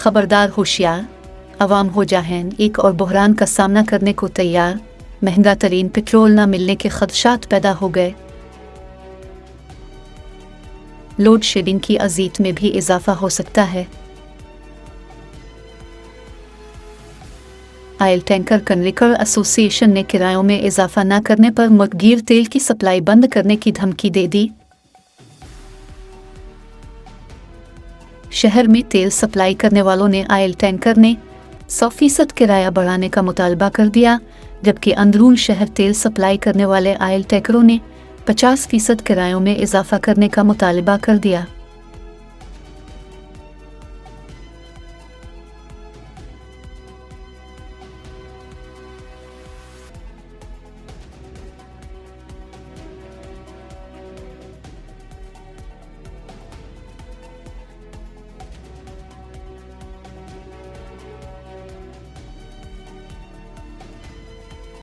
खबरदार, होशियार, अवाम हो जाएं एक और बहरान का सामना करने को तैयार। महंगा तरीन पेट्रोल न मिलने के खदशात पैदा हो गए। लोड शेडिंग की अज़ीत में भी इजाफा हो सकता है। ऑयल टैंकर कंट्रेक्टर एसोसिएशन ने किरायों में इजाफा न करने पर मुतगीर तेल की सप्लाई बंद करने की धमकी दे दी। शहर में तेल सप्लाई करने वालों ने ऑयल टैंकर ने 100% किराया बढ़ाने का मुतालबा कर दिया, जबकि अंदरून शहर तेल सप्लाई करने वाले ऑयल टैंकरों ने 50% किरायों में इजाफा करने का मुतालबा कर दिया।